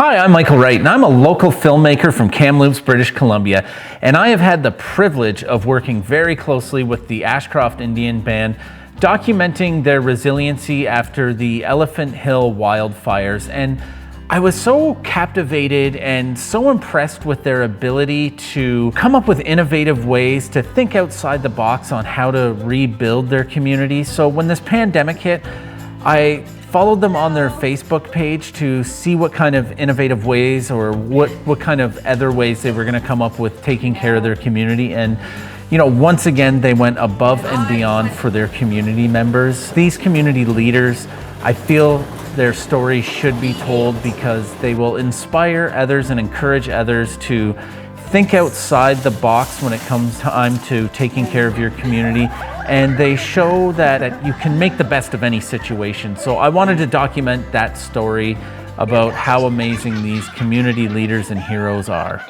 Hi, I'm Michael Wright, and I'm a local filmmaker from Kamloops, British Columbia, and I have had the privilege of working very closely with the Ashcroft Indian Band, documenting their resiliency after the Elephant Hill Wildfires. And I was so captivated and so impressed with their ability to come up with innovative ways to think outside the box on how to rebuild their community. So when this pandemic hit, I followed them on their Facebook page to see what kind of innovative ways or what kind of other ways they were going to come up with taking care of their community. And once again, they went above and beyond for their community members. These community leaders, I feel their story should be told because they will inspire others and encourage others to think outside the box when it comes time to taking care of your community. And they show that you can make the best of any situation. So I wanted to document that story about how amazing these community leaders and heroes are.